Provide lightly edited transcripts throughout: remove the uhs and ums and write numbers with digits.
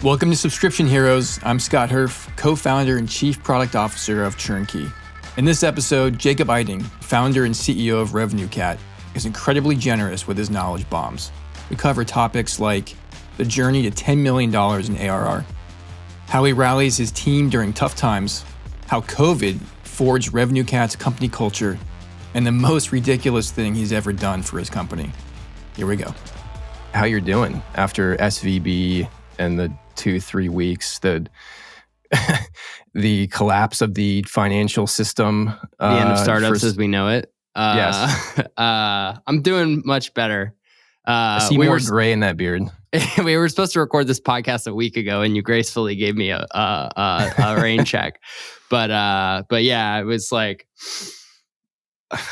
Welcome to Subscription Heroes. I'm Scott Herf, co-founder and chief product officer of TurnKey. In this episode, Jacob Eiting, founder and CEO of RevenueCat, is incredibly generous with his knowledge bombs. We cover topics like the journey to $10 million in ARR, how he rallies his team during tough times, how COVID forged RevenueCat's company culture, and the most ridiculous thing he's ever done for his company. Here we go. How you're doing after SVB and the 2-3 weeks, the collapse of the financial system. The end of startups as we know it. Yes. I'm doing much better. I see more gray in that beard. We were supposed to record this podcast a week ago, and you gracefully gave me a rain check. But yeah, it was like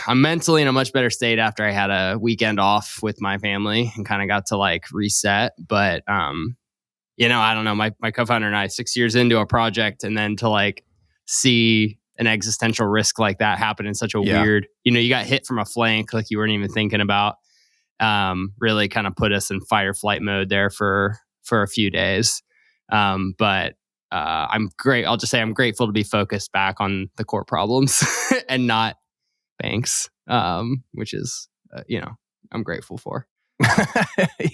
I'm mentally in a much better state after I had a weekend off with my family and kind of got to like reset. But I don't know. My co-founder and I, 6 years into a project, and then to like see an existential risk like that happen in such a weird, you got hit from a flank like you weren't even thinking about. Really kind of put us in fight or flight mode there for a few days. But I'm great. I'll just say I'm grateful to be focused back on the core problems and not banks, which is, I'm grateful for.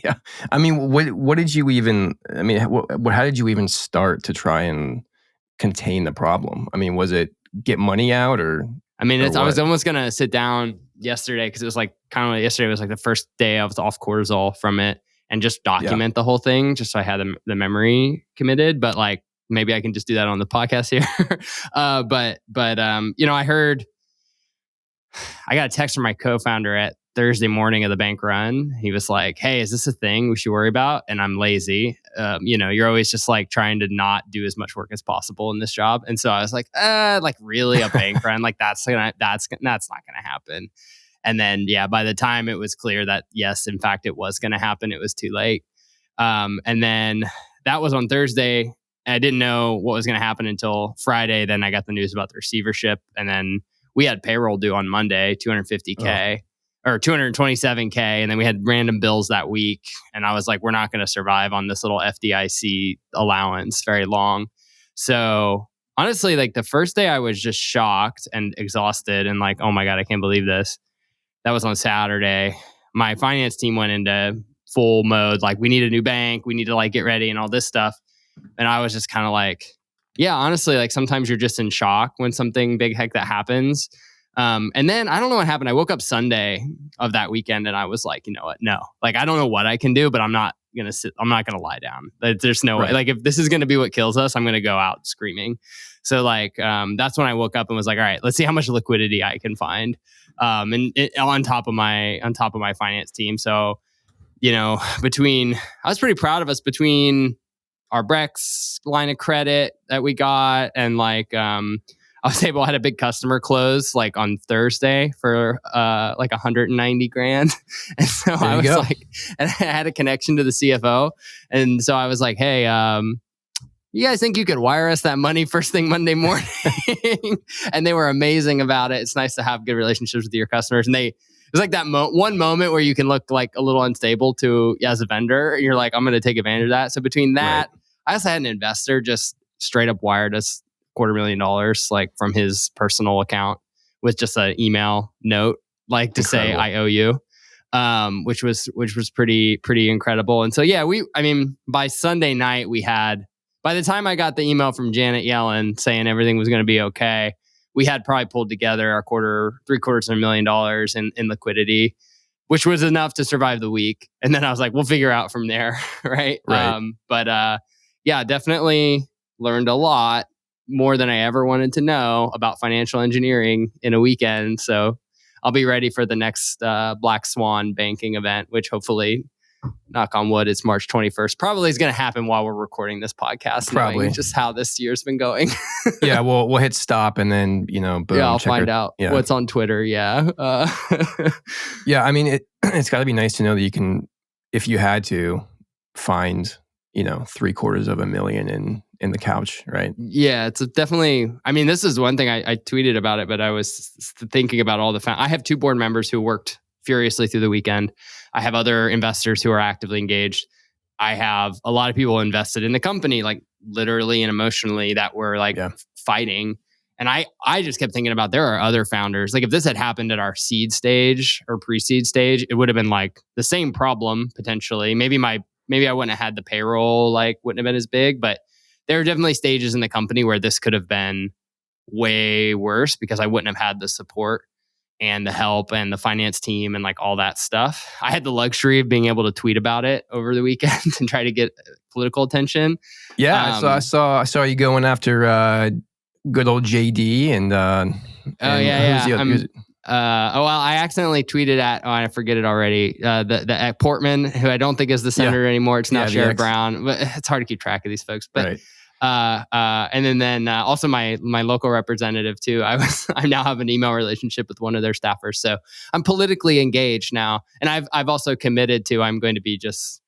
Yeah. I mean, what did you even, how did you even start to try and contain the problem? I mean, was it get money out or? I was almost going to sit down yesterday because it was like yesterday was like the first day I was off cortisol from it and just document the whole thing just so I had the memory committed. But like, maybe I can just do that on the podcast here. I heard, I got a text from my co-founder at Thursday morning of the bank run. He was like, "Hey, is this a thing we should worry about?" And I'm lazy. You're always just like trying to not do as much work as possible in this job. And so I was like, really a bank run? Like that's not gonna happen. And then by the time it was clear that yes, in fact, it was gonna happen, it was too late. And then that was on Thursday. I didn't know what was gonna happen until Friday. Then I got the news about the receivership, and then we had payroll due on Monday, $250K. Or $227K, and then we had random bills that week. And I was like, we're not going to survive on this little FDIC allowance very long. So honestly, like the first day I was just shocked and exhausted and like, oh my God, I can't believe this. That was on Saturday. My finance team went into full mode. Like we need a new bank. We need to like get ready and all this stuff. And I was just kind of like, yeah, honestly, like sometimes you're just in shock when something big heck that happens. And then I don't know what happened. I woke up Sunday of that weekend and I was like, you know what? No, like, I don't know what I can do, but I'm not going to lie down. There's no way. Like if this is going to be what kills us, I'm going to go out screaming. So like, that's when I woke up and was like, all right, let's see how much liquidity I can find. On top of my finance team. So, I was pretty proud of us between our Brex line of credit that we got and like, I had a big customer close like on Thursday for like $190,000. And so I was like, and I had a connection to the CFO. And so I was like, hey, you guys think you could wire us that money first thing Monday morning? And they were amazing about it. It's nice to have good relationships with your customers. And it was like that one moment where you can look like a little unstable as a vendor. And you're like, I'm going to take advantage of that. So between that, I also had an investor just straight up wired us $250,000 like from his personal account with just an email note like to say I owe you, which was pretty incredible. And so by Sunday night by the time I got the email from Janet Yellen saying everything was going to be okay, we had probably pulled together our $750,000 in liquidity, which was enough to survive the week. And then I was like, we'll figure out from there, right? Definitely learned a lot. More than I ever wanted to know about financial engineering in a weekend. So I'll be ready for the next Black Swan banking event, which hopefully, knock on wood, it's March 21st. Probably is going to happen while we're recording this podcast. Probably. Just how this year's been going. Yeah, we'll hit stop and then, boom. Yeah, I'll find out what's on Twitter. Yeah. Yeah, I mean, it's got to be nice to know that you can, if you had to, find, $750,000 in the couch, right? Yeah, it's definitely, this is one thing I tweeted about it, but I was thinking about all I have 2 board members who worked furiously through the weekend. I have other investors who are actively engaged. I have a lot of people invested in the company, like literally and emotionally, that were like fighting. And I just kept thinking about, there are other founders. Like if this had happened at our seed stage or pre-seed stage, it would have been like the same problem potentially. Maybe I wouldn't have had the payroll, like wouldn't have been as big, but there are definitely stages in the company where this could have been way worse because I wouldn't have had the support and the help and the finance team and like all that stuff. I had the luxury of being able to tweet about it over the weekend and try to get political attention. Yeah, I saw you going after good old JD and well, I accidentally tweeted at, I forget it already, the Portman, who I don't think is the senator anymore. It's now Sherrod Brown, but it's hard to keep track of these folks. But right. And then also my local representative too. I now have an email relationship with one of their staffers, so I'm politically engaged now. And I've also committed to, I'm going to be just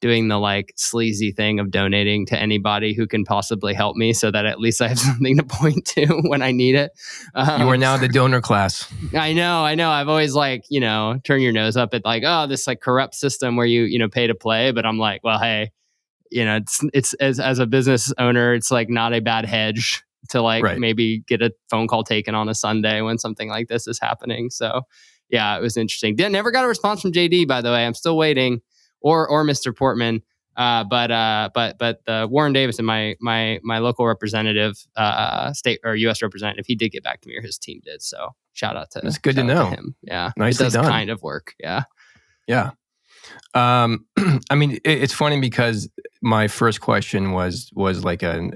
doing the like sleazy thing of donating to anybody who can possibly help me, so that at least I have something to point to when I need it. You are now the donor class. I know. I've always like, turn your nose up at like, oh, this like corrupt system where you pay to play. But I'm like, well, hey, it's as a business owner, it's like not a bad hedge to like maybe get a phone call taken on a Sunday when something like this is happening. So yeah, it was interesting. Never got a response from JD, by the way. I'm still waiting, or Mr. Portman. But the Warren Davison, my local representative, state or U.S. representative, he did get back to me, or his team did. So shout out to that's good to know. Him. Yeah, nicely it does done. Kind of work. Yeah. I mean, it's funny because my first question was like a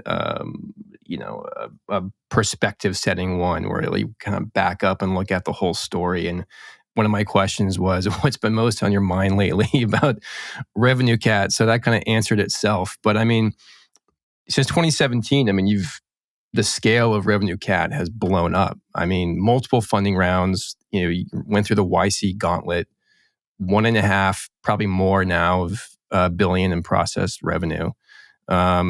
perspective setting one, where you kind of back up and look at the whole story. And one of my questions was, what's been most on your mind lately about RevenueCat? So that kind of answered itself. But I mean, since 2017, I mean, the scale of RevenueCat has blown up. I mean, multiple funding rounds. You went through the YC gauntlet. 1.5, probably more now, of billion in processed revenue. I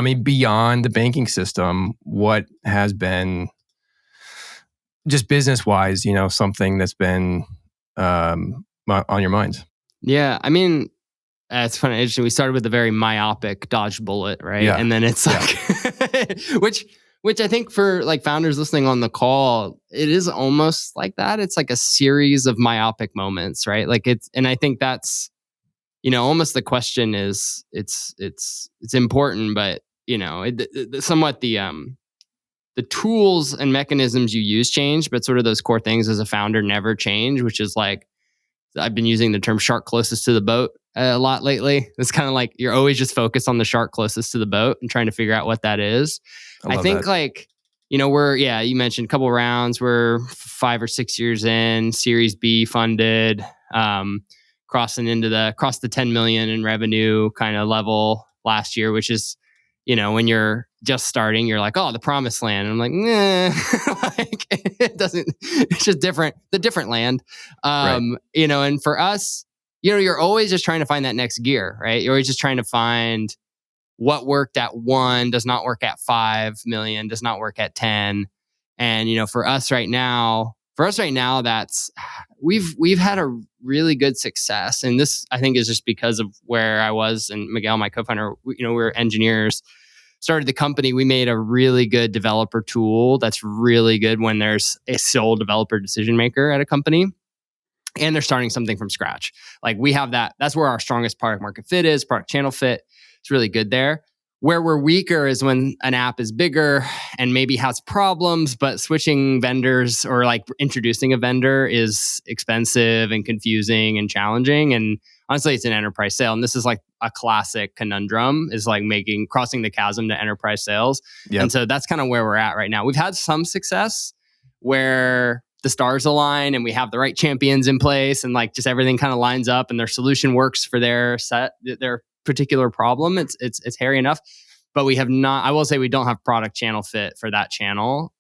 mean, beyond the banking system, what has been just business-wise, something that's been on your minds? Yeah, I mean, it's funny. Interesting. We started with a very myopic dodge bullet, right? Yeah. And then it's like, which I think for like founders listening on the call, it is almost like that. It's like a series of myopic moments, right? Like and I think that's, almost the question is, it's important, but somewhat the tools and mechanisms you use change, but sort of those core things as a founder never change, which is like, I've been using the term shark closest to the boat a lot lately. It's kind of like you're always just focused on the shark closest to the boat and trying to figure out what that is. I think that. Like, you mentioned a couple of rounds. We're 5 or 6 years in, Series B funded, crossed the 10 million in revenue kind of level last year, which is, when you're just starting, you're like, oh, the promised land. And I'm like, nah, like it doesn't, it's just different, the different land. And for us, you're always just trying to find that next gear, right? You're always just trying to find what worked at 1 does not work at 5 million, does not work at 10. And, for us right now, that's, we've had a really good success. And this, I think, is just because of where I was, and Miguel, my co-founder, we're engineers, started the company. We made a really good developer tool that's really good when there's a sole developer decision maker at a company and they're starting something from scratch. Like we have that. That's where our strongest product market fit is, product channel fit. It's really good there. Where we're weaker is when an app is bigger and maybe has problems, but switching vendors or like introducing a vendor is expensive and confusing and challenging. And honestly, it's an enterprise sale. And this is like a classic conundrum, is like crossing the chasm to enterprise sales. Yep. And so that's kind of where we're at right now. We've had some success where the stars align and we have the right champions in place and like just everything kind of lines up and their solution works for their particular problem. It's hairy enough, but we have not, I will say we don't have product channel fit for that channel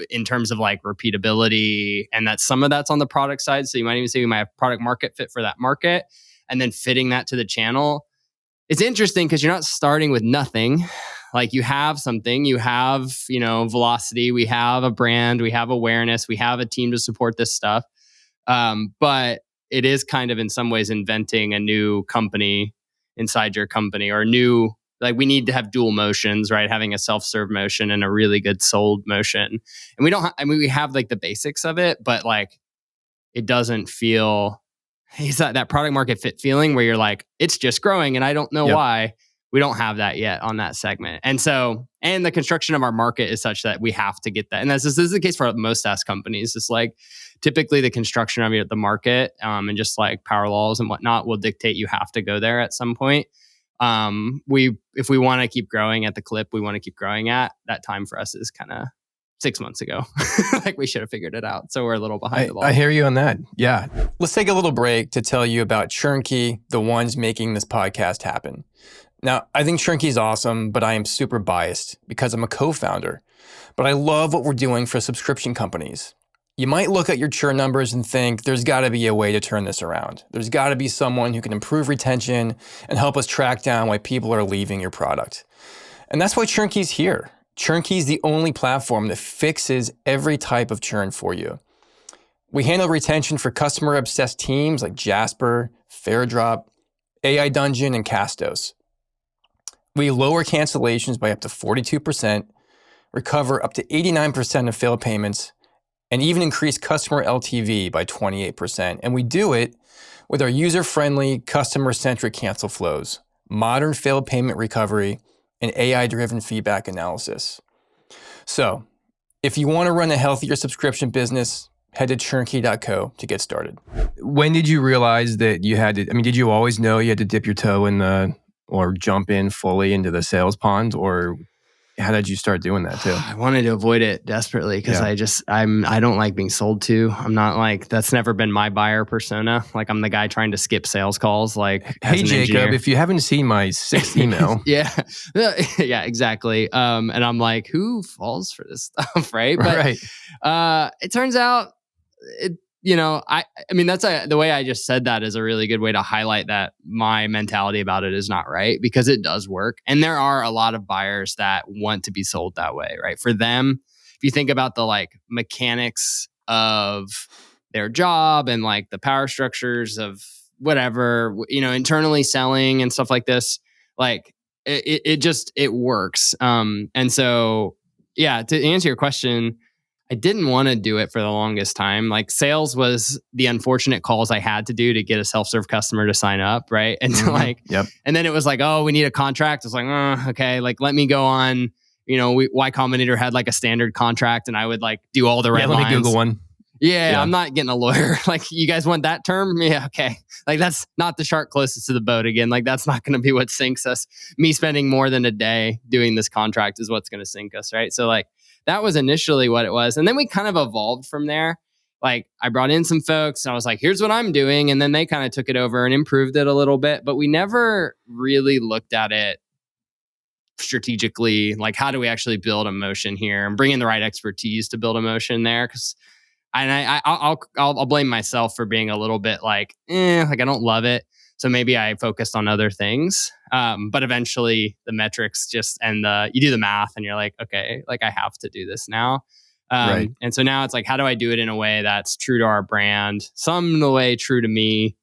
in terms of like repeatability. And that some of that's on the product side. So you might even say we might have product market fit for that market and then fitting that to the channel. It's interesting because you're not starting with nothing. Like you have something, you have, velocity, we have a brand, we have awareness, we have a team to support this stuff. But it is kind of in some ways inventing a new company inside your company, or new, like we need to have dual motions, right? Having a self-serve motion and a really good sold motion. And we don't, we have like the basics of it, but like it doesn't feel, it's that product market fit feeling where you're like, it's just growing and I don't know why. We don't have that yet on that segment. And so, and the construction of our market is such that we have to get that. And this is the case for most SaaS companies. It's like typically the construction of the market and just like power laws and whatnot will dictate you have to go there at some point. If we want to keep growing at the clip we want to keep growing at, that time for us is kind of 6 months ago. Like we should have figured it out. So we're a little behind the ball. I hear you on that. Yeah. Let's take a little break to tell you about TurnKey, the ones making this podcast happen. Now, I think TurnKey is awesome, but I am super biased because I'm a co-founder. But I love what we're doing for subscription companies. You might look at your churn numbers and think there's got to be a way to turn this around. There's got to be someone who can improve retention and help us track down why people are leaving your product. And that's why TurnKey's here. TurnKey is the only platform that fixes every type of churn for you. We handle retention for customer-obsessed teams like Jasper, Fairdrop, AI Dungeon, and Castos. We lower cancellations by up to 42%, recover up to 89% of failed payments, and even increase customer LTV by 28%. And we do it with our user-friendly, customer-centric cancel flows, modern failed payment recovery, and AI-driven feedback analysis. So, if you want to run a healthier subscription business, head to turnkey.co to get started. When did you realize that you had to, did you always know you had to dip your toe in or jump in fully into the sales pond, or how did you start doing that too? I wanted to avoid it desperately because I don't like being sold to. I'm not like, that's never been my buyer persona. Like I'm the guy trying to skip sales calls. Like, hey Jacob, engineer. If you haven't seen my 6th email. Yeah, exactly. And I'm like, who falls for this stuff, right? But it turns out the way I just said that is a really good way to highlight that my mentality about it is not right, because it does work. And there are a lot of buyers that want to be sold that way, right? For them, if you think about the like mechanics of their job and like the power structures of whatever, internally selling and stuff like this, like it works. And so, yeah, to answer your question, I didn't want to do it for the longest time. Like sales was the unfortunate calls I had to do to get a self-serve customer to sign up, right? And and then it was like, oh, we need a contract. I was like, okay, like let me go on. Y Combinator had like a standard contract, and I would like do all the red lines. Let me Google one. Yeah, I'm not getting a lawyer. Like, you guys want that term? Yeah, okay. Like, that's not the shark closest to the boat again. Like, that's not going to be what sinks us. Me spending more than a day doing this contract is what's going to sink us, right? So, like, that was initially what it was. And then we kind of evolved from there. Like, I brought in some folks and I was like, here's what I'm doing. And then they kind of took it over and improved it a little bit. But we never really looked at it strategically. Like, how do we actually build a motion here and bring in the right expertise to build a motion there? Because I'll blame myself for being a little bit like I don't love it. So maybe I focused on other things. But eventually the metrics you do the math and you're like, okay, like I have to do this now. Right. And so now it's like, how do I do it in a way that's true to our brand, some of the way true to me,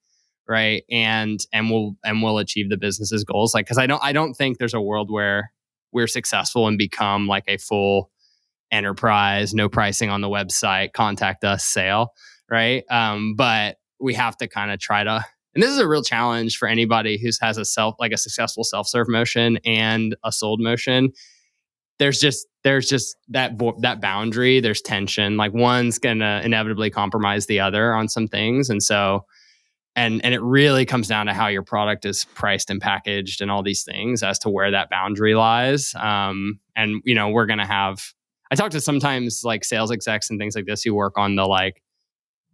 right? And we'll achieve the business's goals. Like, because I don't think there's a world where we're successful and become like a full enterprise, no pricing on the website, contact us sale, right? But we have to kind of try to. And this is a real challenge for anybody who has a successful self-serve motion and a sold motion. There's just that boundary. There's tension. Like one's gonna inevitably compromise the other on some things, and so and it really comes down to how your product is priced and packaged and all these things as to where that boundary lies. And we're gonna have. I talk to sometimes like sales execs and things like this who work on the like,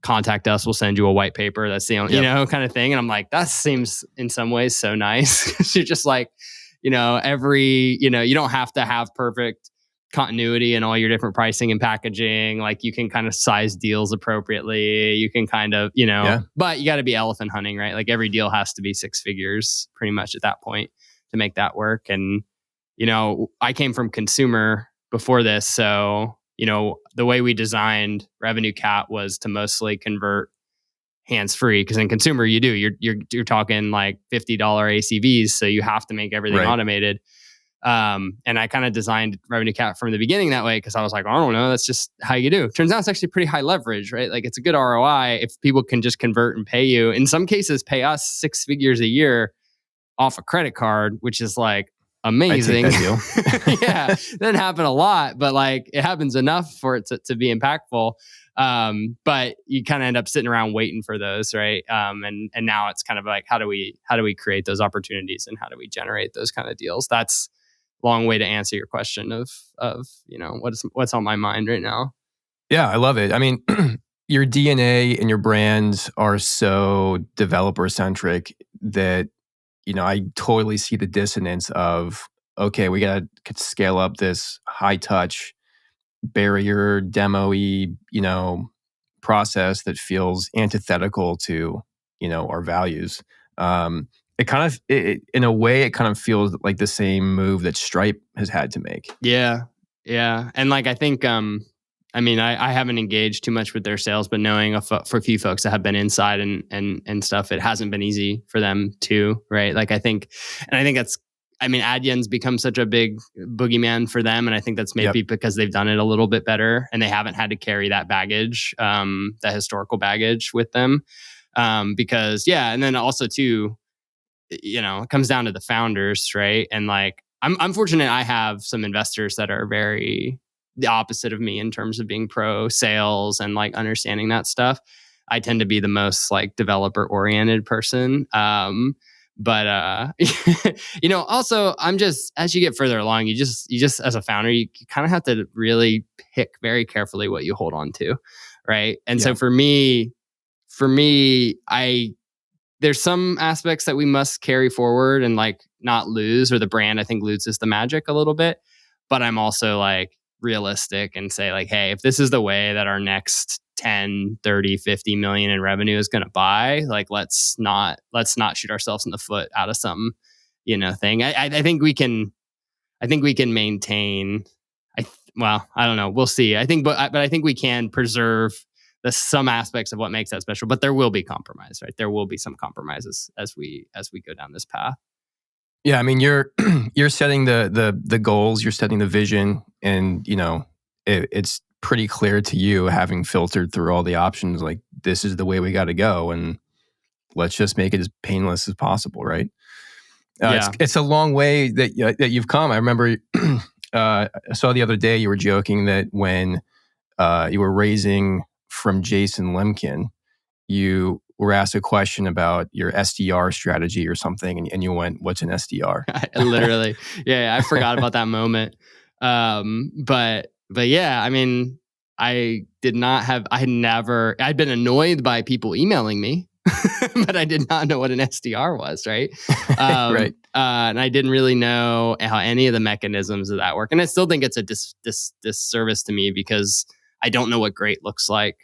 contact us, we'll send you a white paper. That's the only, kind of thing. And I'm like, that seems in some ways so nice. You're just like, you don't have to have perfect continuity in all your different pricing and packaging. Like you can kind of size deals appropriately. You can kind of, but you got to be elephant hunting, right? Like every deal has to be 6 figures pretty much at that point to make that work. And, I came from consumer before this. So, the way we designed RevenueCat was to mostly convert hands-free, because in consumer you do, you're talking like $50 ACVs, so you have to make everything automated. And I kind of designed RevenueCat from the beginning that way, because I was like, I don't know, that's just how you do. Turns out it's actually pretty high leverage, right? Like, it's a good ROI if people can just convert and pay you. In some cases, pay us 6 figures a year off a credit card, which is like amazing. I take that deal. Yeah, doesn't happen a lot, but like it happens enough for it to be impactful. But you kind of end up sitting around waiting for those, right? And now it's kind of like, how do we create those opportunities, and how do we generate those kind of deals? That's a long way to answer your question of what's on my mind right now. Yeah, I love it. I mean, your DNA and your brands are so developer centric that, I totally see the dissonance of, okay, we got to scale up this high touch barrier demo-y, process that feels antithetical to, our values. It kind of, in a way, it kind of feels like the same move that Stripe has had to make. Yeah. And like, I think, I haven't engaged too much with their sales, but knowing for a few folks that have been inside and stuff, it hasn't been easy for them too, right? Like, I think that's, Adyen's become such a big boogeyman for them. And I think that's maybe because they've done it a little bit better and they haven't had to carry that baggage, that historical baggage with them. Because and then also too, it comes down to the founders, right? And like, I'm fortunate I have some investors that are very the opposite of me in terms of being pro sales and like understanding that stuff. I tend to be the most like developer oriented person. But also I'm just, as you get further along, you just as a founder, you kind of have to really pick very carefully what you hold on to. Right. And so for me, there's some aspects that we must carry forward and like not lose, or the brand, I think, loses the magic a little bit. But I'm also like realistic and say like, hey, if this is the way that our next 10, 30, 50 million in revenue is going to buy, like, let's not shoot ourselves in the foot out of some, thing. I think we can maintain, I don't know. We'll see. I think, but I think we can preserve some aspects of what makes that special, but there will be compromise, right? There will be some compromises as we go down this path. Yeah, I mean, you're setting the goals, you're setting the vision, and it's pretty clear to you, having filtered through all the options, like, this is the way we got to go, and let's just make it as painless as possible, right? It's a long way that you've come. I remember I saw the other day you were joking that when you were raising from Jason Lemkin, you were asked a question about your SDR strategy or something, and you went, "What's an SDR?" Literally, I forgot about that moment. But yeah, I'd been annoyed by people emailing me, but I did not know what an SDR was, right? Right. And I didn't really know how any of the mechanisms of that work. And I still think it's a disservice to me, because I don't know what great looks like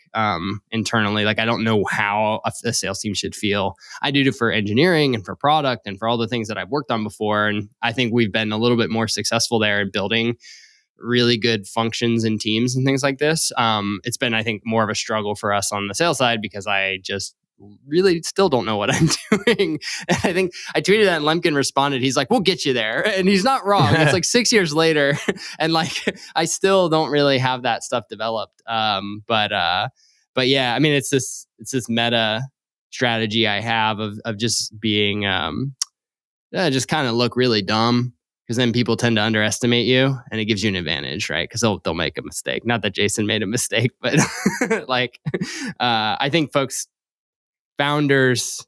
internally. Like, I don't know how a sales team should feel. I do it for engineering and for product and for all the things that I've worked on before. And I think we've been a little bit more successful there in building really good functions and teams and things like this. It's been, I think, more of a struggle for us on the sales side, because I just really still don't know what I'm doing. And I think I tweeted that and Lemkin responded. He's like, "We'll get you there." And he's not wrong. It's like 6 years later. And like, I still don't really have that stuff developed. But yeah, it's this meta strategy I have of just being, just kind of look really dumb, because then people tend to underestimate you and it gives you an advantage, right? Because they'll make a mistake. Not that Jason made a mistake, but like, I think founders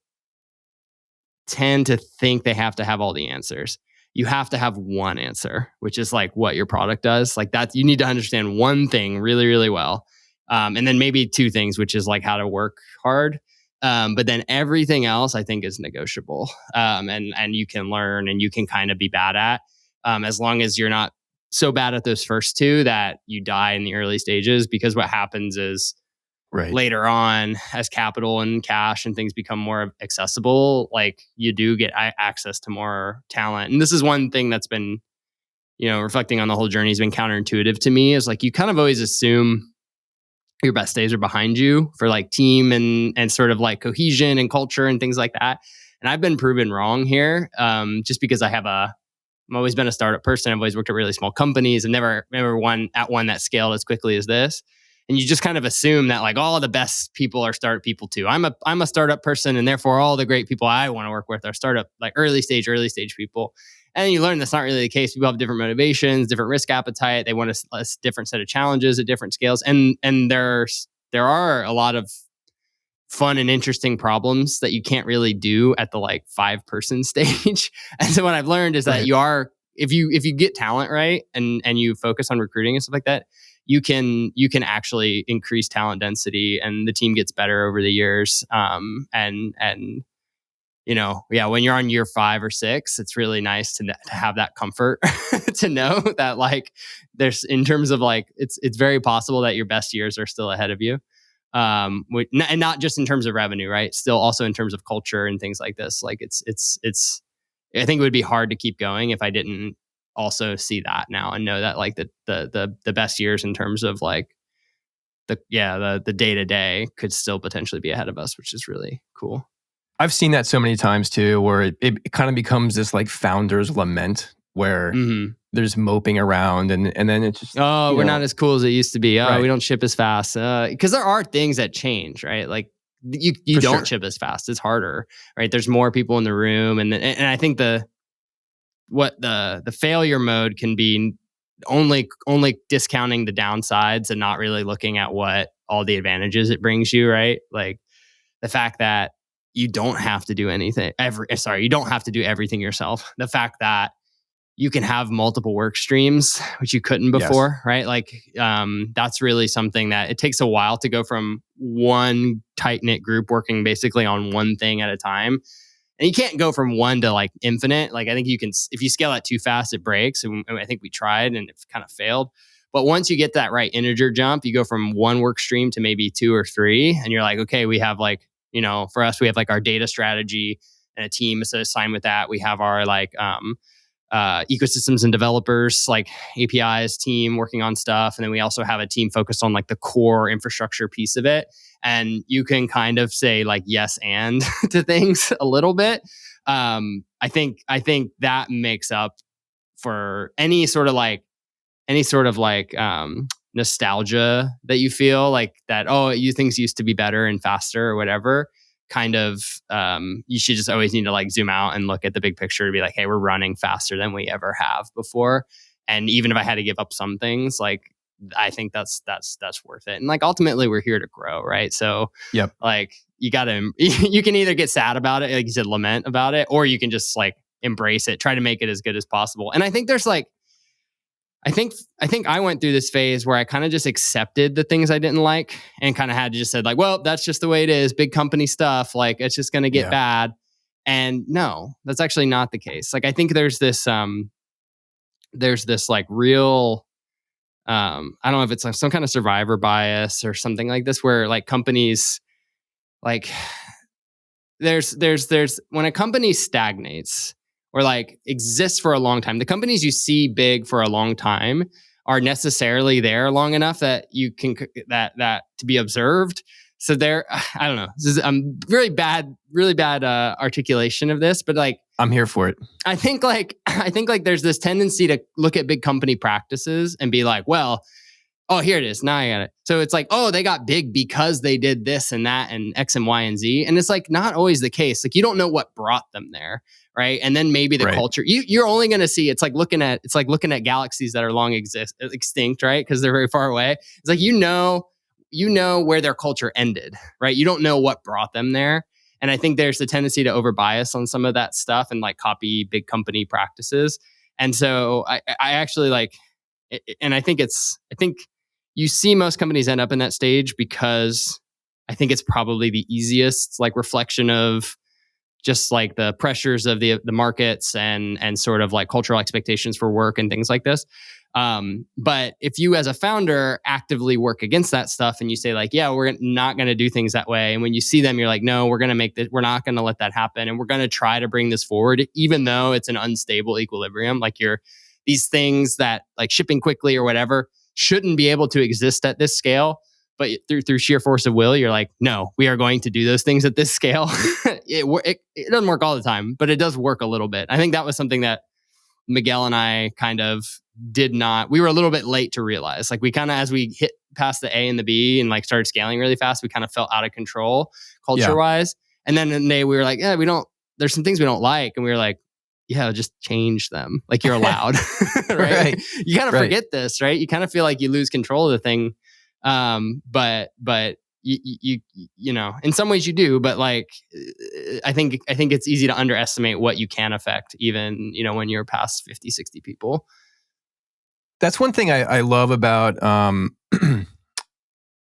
tend to think they have to have all the answers. You have to have one answer, which is like what your product does. Like, that, you need to understand one thing really, really well. And then maybe two things, which is like how to work hard. But then everything else, I think, is negotiable. And you can learn and you can kind of be bad at, as long as you're not so bad at those first two that you die in the early stages. Because what happens is, right, later on, as capital and cash and things become more accessible, like, you do get access to more talent. And this is one thing that's been, reflecting on the whole journey, has been counterintuitive to me, is like, you kind of always assume your best days are behind you for like team and sort of like cohesion and culture and things like that. And I've been proven wrong here, just because I've always been a startup person. I've always worked at really small companies and never one that scaled as quickly as this. And you just kind of assume that like all the best people are startup people too. I'm a startup person, and therefore all the great people I want to work with are startup, like early stage people. And you learn that's not really the case. People have different motivations, different risk appetite. They want a different set of challenges at different scales. And there are a lot of fun and interesting problems that you can't really do at the like 5-person stage. And so what I've learned is that if you get talent right and you focus on recruiting and stuff like that, you can actually increase talent density, and the team gets better over the years. And when you're on year 5 or 6, it's really nice to have that comfort to know that like there's, in terms of like, it's very possible that your best years are still ahead of you. And not just in terms of revenue, right? Still also in terms of culture and things like this. Like it's, I think it would be hard to keep going if I didn't also see that now and know that like the best years in terms of like the day to day could still potentially be ahead of us, which is really cool. I've seen that so many times too, where it kind of becomes this like founder's lament where there's moping around and then it's just, we're not as cool as it used to be. Right. We don't ship as fast. Because there are things that change, right? Like you don't ship as fast. It's harder, right? There's more people in the room. And I think the failure mode can be only discounting the downsides and not really looking at what all the advantages it brings you, right? Like the fact that you don't have to do anything. You don't have to do everything yourself. The fact that you can have multiple work streams, which you couldn't before, right? Like that's really something that it takes a while to go from one tight knit group working basically on one thing at a time. And you can't go from one to like infinite. Like I think you can, if you scale that too fast, it breaks. And I think we tried and it kind of failed. But once you get that right integer jump, you go from one work stream to maybe 2 or 3. And you're like, okay, we have like, for us, we have like our data strategy and a team is assigned with that. We have our like ecosystems and developers, like APIs team working on stuff. And then we also have a team focused on like the core infrastructure piece of it. And you can kind of say like yes and to things a little bit. I think that makes up for any sort of like nostalgia that you feel like that, things used to be better and faster or whatever. Kind of you should just always need to like zoom out and look at the big picture to be like, hey, we're running faster than we ever have before. And even if I had to give up some things, like I think that's worth it. And like ultimately we're here to grow, right? So like you can either get sad about it, like you said, lament about it, or you can just like embrace it, try to make it as good as possible. And I think there's like I think I went through this phase where I kind of just accepted the things I didn't like and kind of had to just say like, well, that's just the way it is. Big company stuff. Like it's just going to get bad. And no, that's actually not the case. Like I think there's this like real, I don't know if it's like some kind of survivor bias or something like this, where like companies, like there's when a company stagnates or like exists for a long time, the companies you see big for a long time are necessarily there long enough that you can that to be observed. So there, I don't know. This is really bad articulation of this, but like I'm here for it. I think there's this tendency to look at big company practices and be like, well, oh, here it is. Now I got it. So it's like, oh, they got big because they did this and that and X and Y and Z. And it's like not always the case. Like you don't know what brought them there, right? And then maybe the culture. You're only going to see. It's like looking at galaxies that are long extinct, right? Because they're very far away. It's like you know where their culture ended, right? You don't know what brought them there. And I think there's a tendency to overbias on some of that stuff and like copy big company practices. And so I actually like, and I think you see most companies end up in that stage because I think it's probably the easiest like reflection of just like the pressures of the markets and sort of like cultural expectations for work and things like this. But if you as a founder actively work against that stuff and you say like, yeah, we're not going to do things that way. And when you see them, you're like, no, we're not going to let that happen. And we're going to try to bring this forward, even though it's an unstable equilibrium. Like these things that like shipping quickly or whatever shouldn't be able to exist at this scale. but through sheer force of will, you're like, no, we are going to do those things at this scale. It doesn't work all the time, but it does work a little bit. I think that was something that Miguel and I kind of we were a little bit late to realize. Like we kind of, as we hit past the A and the B and like started scaling really fast, we kind of felt out of control culture wise. And then one day we were like, there's some things we don't like. And we were like, yeah, just change them. Like you're allowed, right? You kind of forget this, right? You kind of feel like you lose control of the thing. But you know, in some ways you do, but like, I think it's easy to underestimate what you can affect even, you know, when you're past 50, 60 people. That's one thing I love about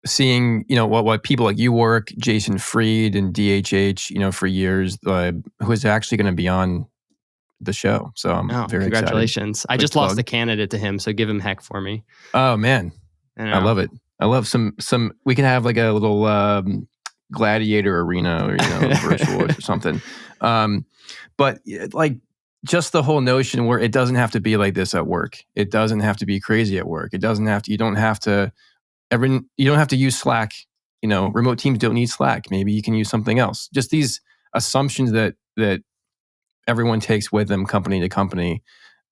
seeing, you know, what people like you work, Jason Fried and DHH, you know, for years, who is actually going to be on the show. So I'm very congratulations. excited. I just lost a candidate to him, so give him heck for me. Oh man. I love it. I love some, we can have like a little gladiator arena or, you know, virtual or something. But like just the whole notion where it doesn't have to be like this at work. It doesn't have to be crazy at work. You don't have to use Slack. You know, remote teams don't need Slack. Maybe you can use something else. Just these assumptions that everyone takes with them company to company.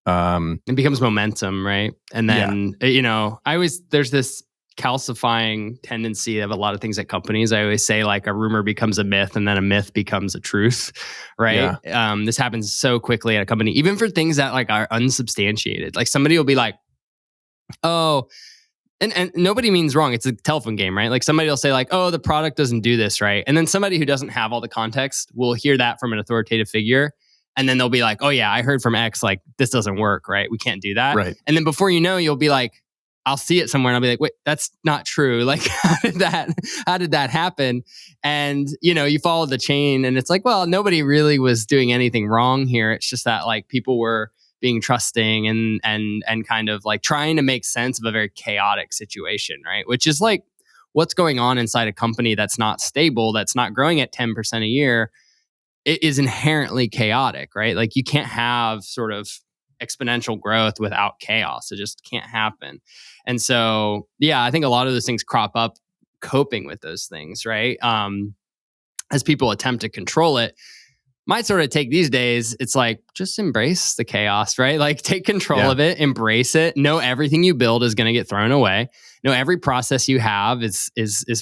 It becomes momentum, right? And then, you know, there's this calcifying tendency of a lot of things at companies. I always say like a rumor becomes a myth and then a myth becomes a truth, right? Yeah. This happens so quickly at a company, even for things that like are unsubstantiated. Like somebody will be like, oh, and nobody means wrong. It's a telephone game, right? Like somebody will say like, oh, the product doesn't do this, right? And then somebody who doesn't have all the context will hear that from an authoritative figure. And then they'll be like, oh yeah, I heard from X, like this doesn't work, right? We can't do that. Right. And then before you know, you'll be like, I'll see it somewhere and I'll be like, wait, that's not true. Like, how did that happen? And, you know, you follow the chain and it's like, well, nobody really was doing anything wrong here. It's just that like people were being trusting and kind of like trying to make sense of a very chaotic situation, right? Which is like what's going on inside a company that's not stable, that's not growing at 10% a year. It is inherently chaotic, right? Like you can't have sort of exponential growth without chaos. It just can't happen. And so, yeah, I think a lot of those things crop up coping with those things, right? As people attempt to control it. My sort of take these days, it's like, just embrace the chaos, right? Like take control of it, embrace it. Know everything you build is going to get thrown away. Know every process you have is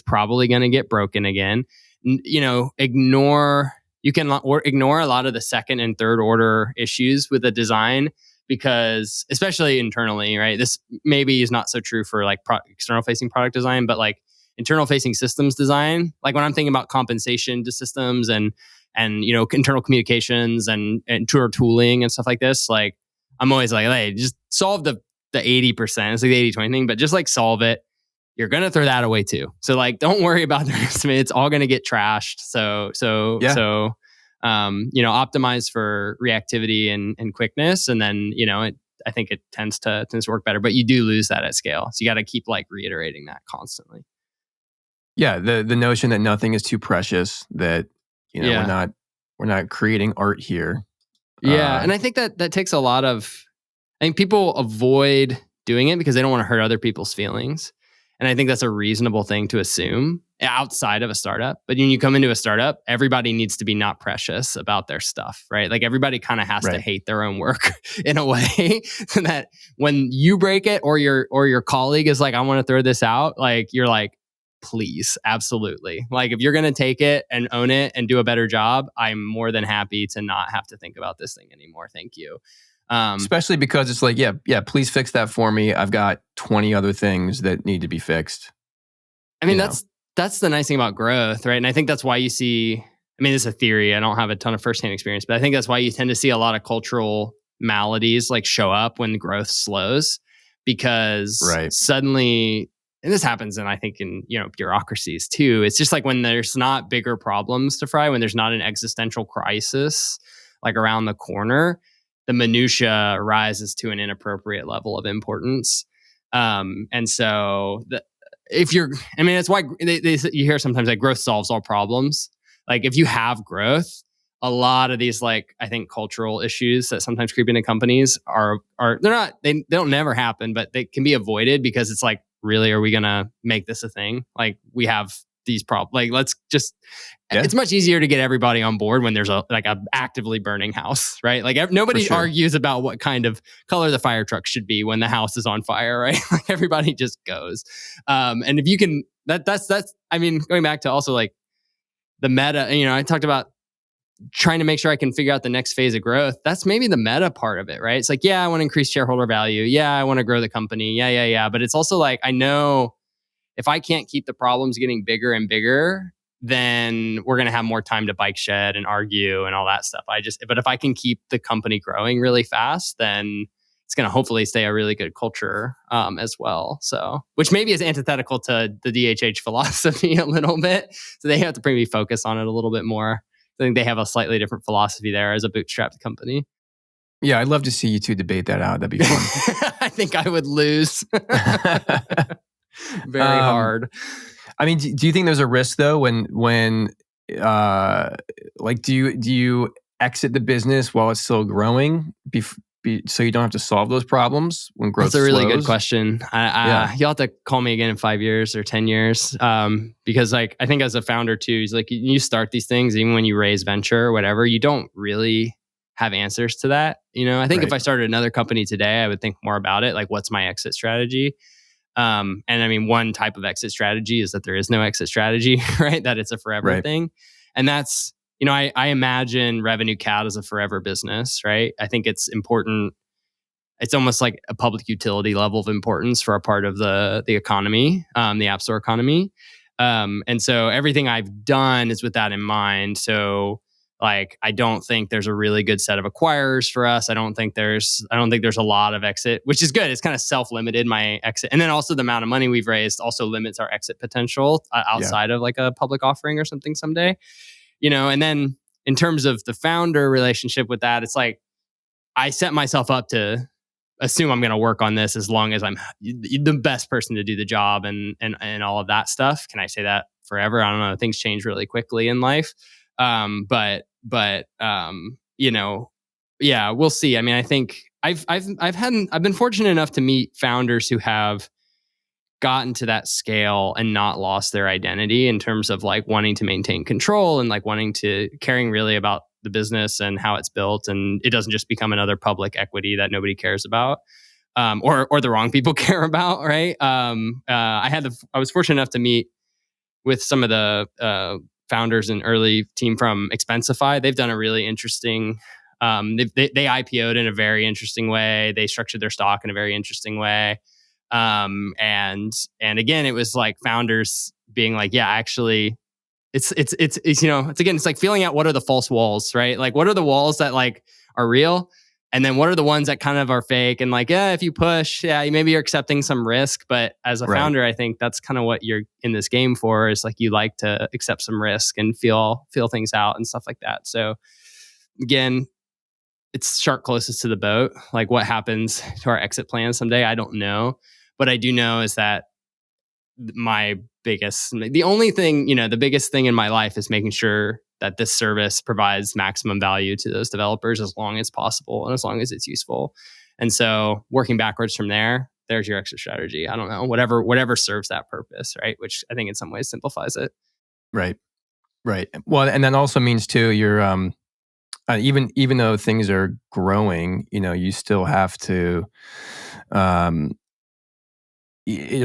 probably going to get broken again. You know, ignore a lot of the second and third order issues with the design, because especially internally, right? This maybe is not so true for like external facing product design, but like internal facing systems design, like when I'm thinking about compensation to systems and you know, internal communications and tour tooling and stuff like this, like I'm always like, hey, just solve the 80%. It's like the 80-20 thing, but just like solve it. You're going to throw that away too. So like, don't worry about the rest of it. It's all going to get trashed. So, you know, optimize for reactivity and quickness. And then, you know, I think it tends to work better, but you do lose that at scale. So you got to keep like reiterating that constantly. Yeah. The notion that nothing is too precious, that, you know, we're not creating art here. Yeah. And I think that takes a lot of, I think people avoid doing it because they don't want to hurt other people's feelings. And I think that's a reasonable thing to assume outside of a startup. But when you come into a startup, everybody needs to be not precious about their stuff, right? Like everybody kind of has to hate their own work in a way so that when you break it or your colleague is like, I want to throw this out, like you're like, please, absolutely. Like if you're going to take it and own it and do a better job, I'm more than happy to not have to think about this thing anymore. Thank you. Especially because it's like, yeah, please fix that for me. I've got 20 other things that need to be fixed. I mean, that's the nice thing about growth, right? And I think that's why you see, I mean, this is a theory. I don't have a ton of firsthand experience, but I think that's why you tend to see a lot of cultural maladies like show up when growth slows, because suddenly, and this happens, and I think in, you know, bureaucracies too, it's just like when there's not bigger problems to fry, when there's not an existential crisis like around the corner, the minutia rises to an inappropriate level of importance. And so that's why you hear sometimes like growth solves all problems. Like if you have growth, a lot of these, like, I think cultural issues that sometimes creep into companies they don't never happen, but they can be avoided because it's like really, are we going to make this a thing? Like we have these problems. Like let's just, it's much easier to get everybody on board when there's a actively burning house, right? Like nobody argues about what kind of color the fire truck should be when the house is on fire, right? Like everybody just goes. And if you can, that's, I mean, going back to also like the meta, I talked about trying to make sure I can figure out the next phase of growth. That's maybe the meta part of it, right? It's like, yeah, I want to increase shareholder value. Yeah, I want to grow the company. Yeah. But it's also like, I know if I can't keep the problems getting bigger and bigger, then we're going to have more time to bike shed and argue and all that stuff. But if I can keep the company growing really fast, then it's going to hopefully stay a really good culture as well. So, which maybe is antithetical to the DHH philosophy a little bit. So they have to maybe focus on it a little bit more. I think they have a slightly different philosophy there as a bootstrapped company. Yeah, I'd love to see you two debate that out. That'd be fun. I think I would lose. Very hard. I mean, do you think there's a risk though when like do you exit the business while it's still growing so you don't have to solve those problems when growth slows? That's a really good question. You'll have to call me again in 5 years or 10 years. Because like I think as a founder too, it's like you start these things, even when you raise venture or whatever, you don't really have answers to that. I think if I started another company today, I would think more about it. Like, what's my exit strategy? And I mean, one type of exit strategy is that there is no exit strategy, right? That it's a forever thing. And that's, I imagine RevenueCat as a forever business, right? I think it's important. It's almost like a public utility level of importance for a part of the economy, the App Store economy. And so everything I've done is with that in mind. So like, I don't think there's a really good set of acquirers for us. I don't think there's a lot of exit, which is good. It's kind of self-limited, my exit. And then also the amount of money we've raised also limits our exit potential outside of like a public offering or something someday, and then in terms of the founder relationship with that, it's like, I set myself up to assume I'm going to work on this as long as I'm the best person to do the job and all of that stuff. Can I say that forever? I don't know. Things change really quickly in life. But yeah, we'll see. I mean, I think I've been fortunate enough to meet founders who have gotten to that scale and not lost their identity in terms of like wanting to maintain control and like caring really about the business and how it's built, and it doesn't just become another public equity that nobody cares about, or the wrong people care about, right? I was fortunate enough to meet with some of the founders and early team from Expensify. They've done a really interesting. They IPO'd in a very interesting way. They structured their stock in a very interesting way. And again, it was like founders being like, yeah, actually, it's again, it's like feeling out what are the false walls, right? Like, what are the walls that like are real? And then what are the ones that kind of are fake? And like, yeah, if you push, maybe you're accepting some risk. But as a founder, I think that's kind of what you're in this game for, is like you like to accept some risk and feel things out and stuff like that. So again, it's shark closest to the boat. Like what happens to our exit plan someday, I don't know. What I do know is that the biggest thing in my life is making sure that this service provides maximum value to those developers as long as possible and as long as it's useful. And so working backwards from there's your exit strategy. I don't know, whatever serves that purpose, right? Which I think in some ways simplifies it. Right. Well, and that also means too, you're even though things are growing, you still have to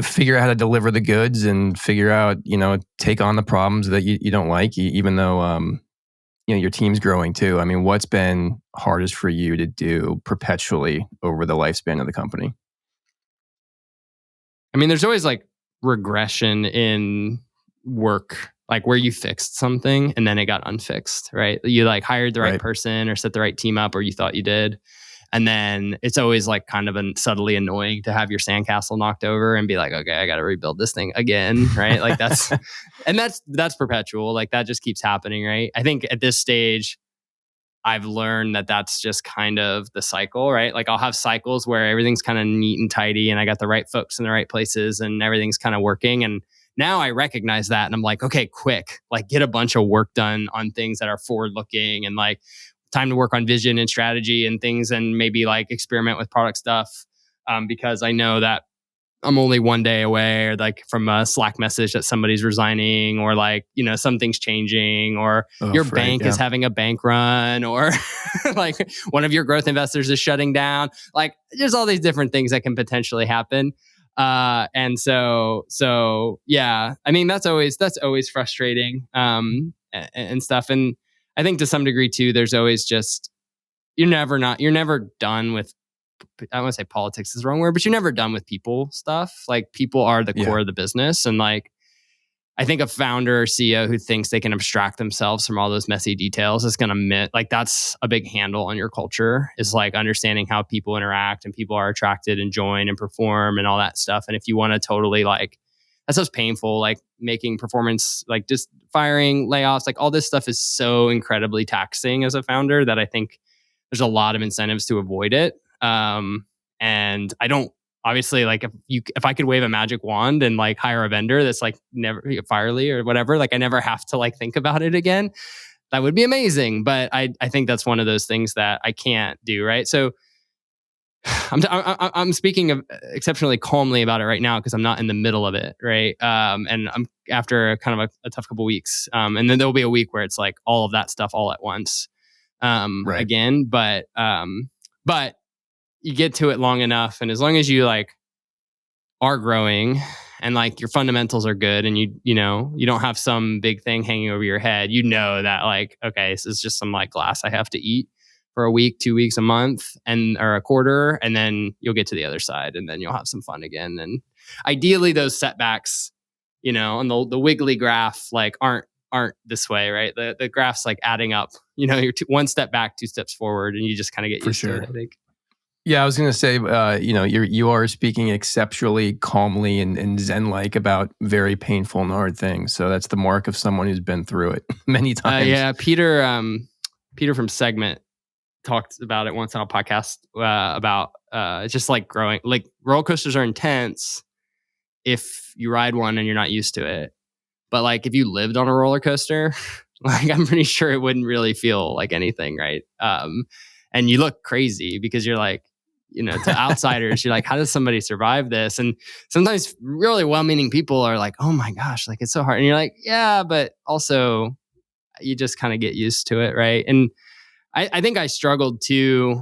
figure out how to deliver the goods and figure out, take on the problems that you don't like, even though, your team's growing too. I mean, what's been hardest for you to do perpetually over the lifespan of the company? I mean, there's always like regression in work, like where you fixed something and then it got unfixed, right? You like hired the right person or set the right team up, or you thought you did. And then it's always like kind of subtly annoying to have your sandcastle knocked over and be like, okay, I got to rebuild this thing again, right? Like that's perpetual. Like that just keeps happening, right? I think at this stage, I've learned that that's just kind of the cycle, right? Like I'll have cycles where everything's kind of neat and tidy and I got the right folks in the right places and everything's kind of working. And now I recognize that and I'm like, okay, quick, like get a bunch of work done on things that are forward looking and like time to work on vision and strategy and things, and maybe like experiment with product stuff, because I know that I'm only one day away, or like from a Slack message that somebody's resigning, or like, something's changing, or your bank is having a bank run, or like one of your growth investors is shutting down. Like there's all these different things that can potentially happen. And so yeah, I mean, that's always frustrating, and stuff. And I think to some degree too, there's always just, you're never done with, I don't want to say politics is the wrong word, but you're never done with people stuff. Like people are the core of the business. And like, I think a founder or CEO who thinks they can abstract themselves from all those messy details is going to like, that's a big handle on your culture, is like understanding how people interact and people are attracted and join and perform and all that stuff. And if you want to totally like, that stuff's painful, like making performance, like just firing, layoffs, like all this stuff is so incredibly taxing as a founder that I think there's a lot of incentives to avoid it. And I don't, obviously, like if I could wave a magic wand and like hire a vendor that's like never Firely or whatever, like I never have to like think about it again, that would be amazing. But I think that's one of those things that I can't do, right? So I'm speaking of exceptionally calmly about it right now because I'm not in the middle of it, right? And I'm after kind of a tough couple weeks, and then there'll be a week where it's like all of that stuff all at once, again. But you get to it long enough, and as long as you like are growing and like your fundamentals are good, and you don't have some big thing hanging over your head, that like, okay, this is just some like glass I have to eat for a week, 2 weeks, a month, or a quarter, and then you'll get to the other side, and then you'll have some fun again. And ideally, those setbacks, on the wiggly graph, like aren't this way, right? The graph's like adding up. You're one step back, 2 steps forward, and you just kind of get used to it, I think. Yeah, I was going to say, you are speaking exceptionally calmly and zen-like about very painful and hard things. So that's the mark of someone who's been through it many times. Yeah, Peter from Segment talked about it once on a podcast, about it's just like growing. Like roller coasters are intense if you ride one and you're not used to it. But like if you lived on a roller coaster, like I'm pretty sure it wouldn't really feel like anything, right? And you look crazy because you're like, to outsiders, you're like, how does somebody survive this? And sometimes really well-meaning people are like, oh my gosh, like it's so hard. And you're like, yeah, but also you just kind of get used to it, right? And I think I struggled too.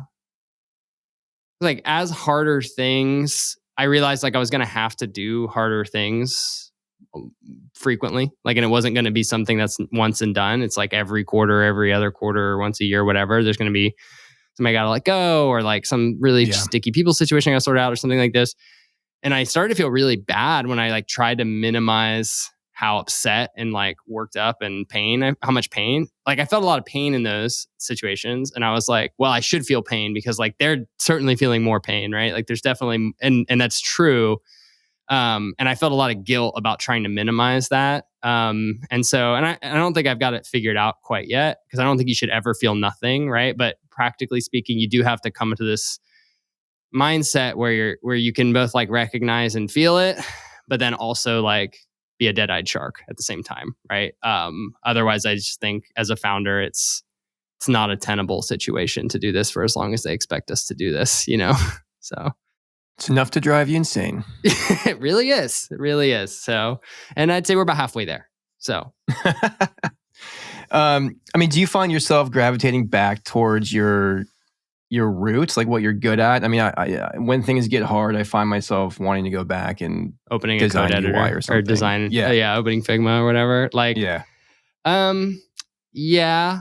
Like as harder things, I realized like I was going to have to do harder things frequently. Like, and it wasn't going to be something that's once and done. It's like every quarter, every other quarter, once a year, whatever. There's going to be somebody got to let go, or like some really sticky people situation I got to sort out, or something like this. And I started to feel really bad when I like tried to minimize how upset and like worked up and how much pain. Like I felt a lot of pain in those situations. And I was like, well, I should feel pain because like they're certainly feeling more pain, right? Like there's definitely, and that's true. And I felt a lot of guilt about trying to minimize that. And I don't think I've got it figured out quite yet, because I don't think you should ever feel nothing, right? But practically speaking, you do have to come to this mindset where you can both like recognize and feel it, but then also like be a dead-eyed shark at the same time, right? Otherwise, I just think as a founder, it's not a tenable situation to do this for as long as they expect us to do this, So it's enough to drive you insane. It really is. It really is. So, and I'd say we're about halfway there. So, I mean, do you find yourself gravitating back towards your roots, like what you're good at? I mean, I when things get hard, I find myself wanting to go back and opening a code editor or design, opening Figma or whatever. Like, yeah,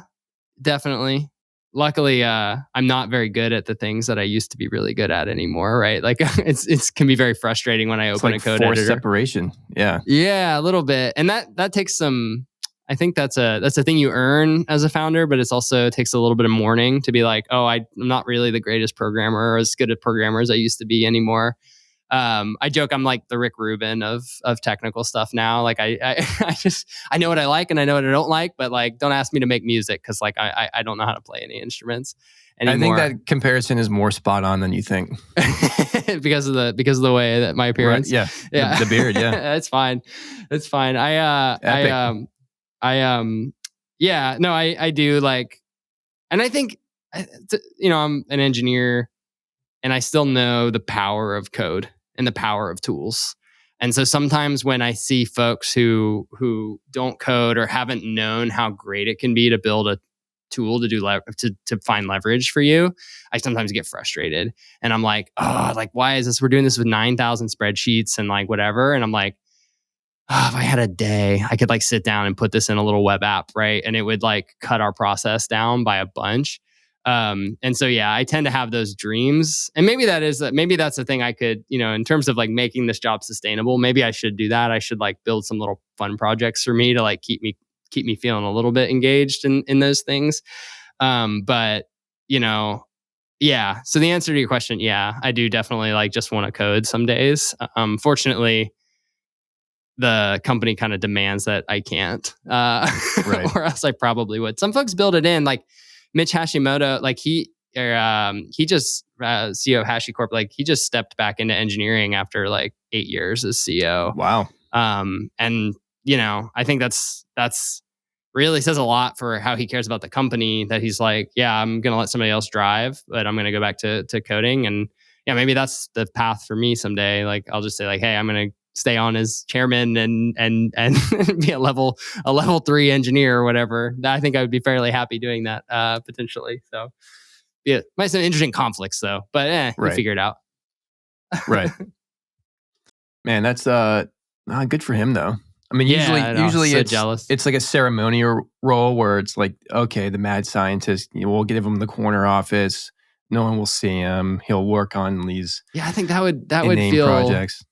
definitely. Luckily, I'm not very good at the things that I used to be really good at anymore, right? Like it can be very frustrating when I open a code editor. Separation. Yeah. Yeah, a little bit. And that takes some, I think that's a thing you earn as a founder, but it's also takes a little bit of mourning to be like, oh, I'm not really the greatest programmer or as good a programmer as I used to be anymore. I joke I'm like the Rick Rubin of technical stuff now. Like I know what I like and I know what I don't like, but like don't ask me to make music because like I don't know how to play any instruments anymore. I think that comparison is more spot on than you think. because of the way that my appearance. Right, yeah. The beard, yeah. It's fine. It's fine. I do like, and I think I'm an engineer and I still know the power of code. and the power of tools. And so sometimes when I see folks who don't code or haven't known how great it can be to build a tool to do to find leverage for you, I sometimes get frustrated. And I'm like, oh, like, why is this? We're doing this with 9,000 spreadsheets and like whatever. And I'm like, oh, if I had a day, I could like sit down and put this in a little web app, right? And it would like cut our process down by a bunch. And so, yeah, I tend to have those dreams. And maybe that's the thing I could, in terms of like making this job sustainable, maybe I should do that. I should like build some little fun projects for me to like keep me feeling a little bit engaged in those things. But, yeah. So the answer to your question, yeah, I do definitely like just want to code some days. Fortunately, the company kind of demands that I can't, Right. or else I probably would. Some folks build it in, like Mitch Hashimoto, like he just CEO of HashiCorp, like he just stepped back into engineering after like 8 years as CEO. Wow. And I think that's really says a lot for how he cares about the company, that he's like, yeah, I'm going to let somebody else drive, but I'm going to go back to coding. And yeah, maybe that's the path for me someday. Like, I'll just say like, hey, I'm going to stay on as chairman and be a level 3 engineer or whatever. I think I would be fairly happy doing that, potentially. So yeah, might have some interesting conflicts though, but we'll figure it out. Right. Man, that's good for him though. I mean, usually so jealous. It's like a ceremonial role where it's like, okay, the mad scientist, we'll give him the corner office. No one will see him. He'll work on these. Yeah, I think that would feel projects.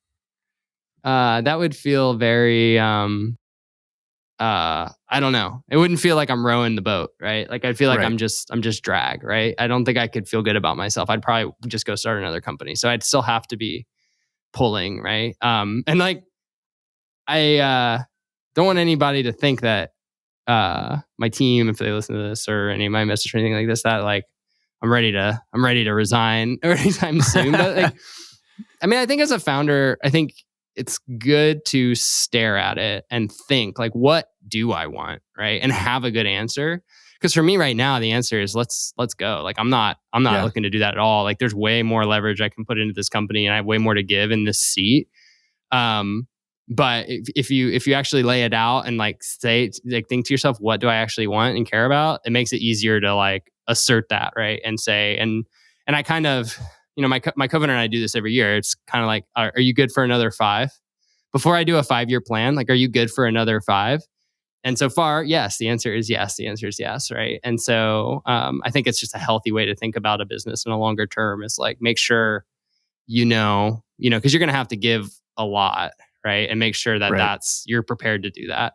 That would feel very I don't know. It wouldn't feel like I'm rowing the boat, right? Like I'd feel like I'm just drag, right? I don't think I could feel good about myself. I'd probably just go start another company. So I'd still have to be pulling, right? And like I don't want anybody to think that my team, if they listen to this or any of my message or anything like this, that like I'm ready to resign anytime soon. But like, I mean, I think as a founder, I think it's good to stare at it and think like, what do I want, right? And have a good answer. Because for me right now, the answer is let's go. Like I'm not looking to do that at all. Like there's way more leverage I can put into this company, and I have way more to give in this seat. But if you actually lay it out and like say, like think to yourself, what do I actually want and care about? It makes it easier to like assert that, right? And say, and I kind of, my co-founder and I do this every year. It's kind of like, are you good for another 5? Before I do a 5-year plan, like, are you good for another 5? And so far, yes, the answer is yes. The answer is yes, right? And so I think it's just a healthy way to think about a business in a longer term. Is like make sure because you're going to have to give a lot, right? And make sure that you're prepared to do that.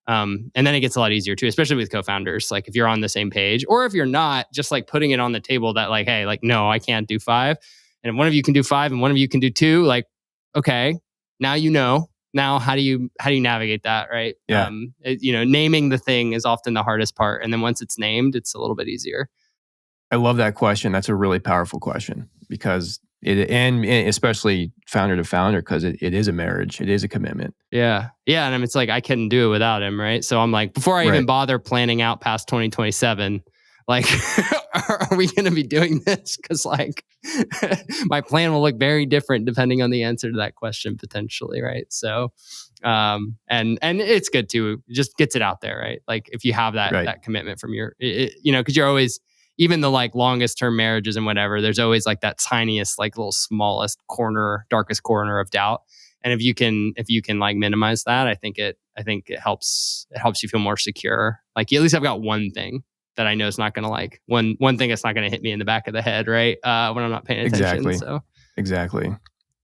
And then it gets a lot easier too, especially with co-founders. Like if you're on the same page, or if you're not, just like putting it on the table that like, hey, like, no, I can't do 5. And if one of you can do 5 and one of you can do 2, like, okay, now Now, how do you navigate that, right? Yeah. Naming the thing is often the hardest part, and then once it's named, it's a little bit easier. I love that question. That's a really powerful question because and especially founder to founder, because it is a marriage. It is a commitment. Yeah. And I mean, it's like I couldn't do it without him, right? So I'm like, before I even bother planning out past 2027, like, are we going to be doing this? Because like, my plan will look very different depending on the answer to that question potentially, right? So, and it's good too. It just gets it out there, right? Like if you have that commitment from your, because you're always, even the like longest term marriages and whatever, there's always like that tiniest, like little smallest corner, darkest corner of doubt. And if you can like minimize that, I think it helps you feel more secure. Like at least I've got one thing that I know is not going to like one thing that's not going to hit me in the back of the head, right? When I'm not paying attention. Exactly.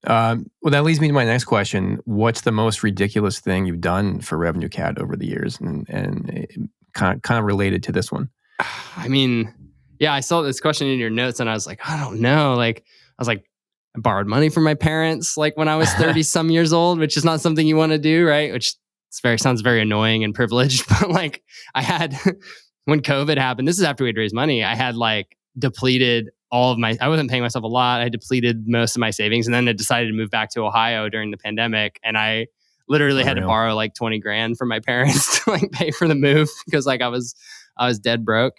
Well, that leads me to my next question. What's the most ridiculous thing you've done for RevenueCat over the years? And kind of related to this one. I mean, yeah, I saw this question in your notes and I was like, I don't know. Like, I was like, I borrowed money from my parents like when I was 30 some years old, which is not something you want to do, right? Which sounds very annoying and privileged. But like I had, when COVID happened, this is after we'd raised money, I had like depleted all of I wasn't paying myself a lot. I depleted most of my savings, and then I decided to move back to Ohio during the pandemic. And I literally had to borrow like 20 grand from my parents to like pay for the move because like I was dead broke.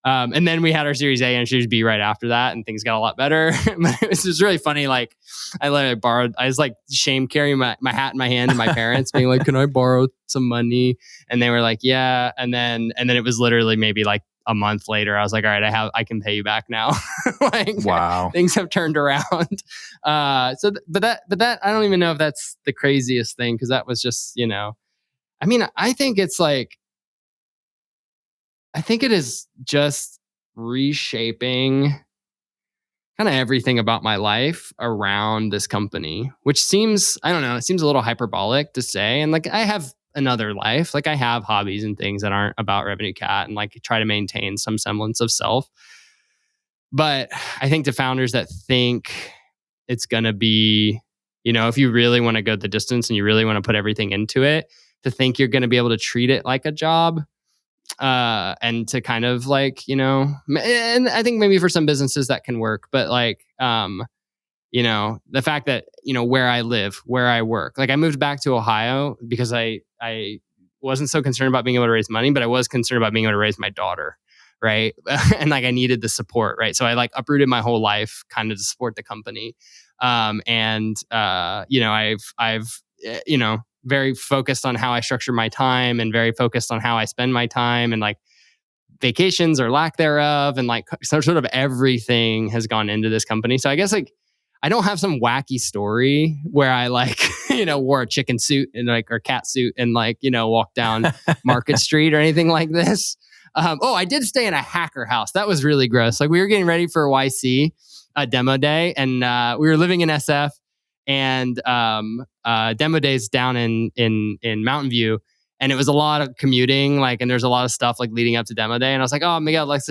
And then we had our Series A and Series B right after that, and things got a lot better. But it was just really funny. Like I was like shame carrying my hat in my hand to my parents, being like, "Can I borrow some money?" And they were like, "Yeah." And then it was literally maybe like a month later, I was like, "All right, I can pay you back now." Like, wow, things have turned around. But that I don't even know if that's the craziest thing, because that was just, I mean, I think it is just reshaping kind of everything about my life around this company, which seems, I don't know, it seems a little hyperbolic to say. And like, I have another life, like I have hobbies and things that aren't about RevenueCat, and like try to maintain some semblance of self. But I think to founders that think it's going to be, if you really want to go the distance and you really want to put everything into it, to think you're going to be able to treat it like a job, and to kind of like, and I think maybe for some businesses that can work, but like, the fact that, where I live, where I work, like I moved back to Ohio because I wasn't so concerned about being able to raise money, but I was concerned about being able to raise my daughter. Right. And like I needed the support. Right. So I like uprooted my whole life kind of to support the company. I've very focused on how I structure my time, and very focused on how I spend my time, and like vacations or lack thereof, and like sort of everything has gone into this company. So I guess like I don't have some wacky story where I like, wore a chicken suit and like, or cat suit and like, walked down Market Street or anything like this. I did stay in a hacker house. That was really gross. Like we were getting ready for YC demo day, and we were living in SF, and demo days down in Mountain View, and it was a lot of commuting, like, and there's a lot of stuff like leading up to demo day, and I was like, oh my god, let's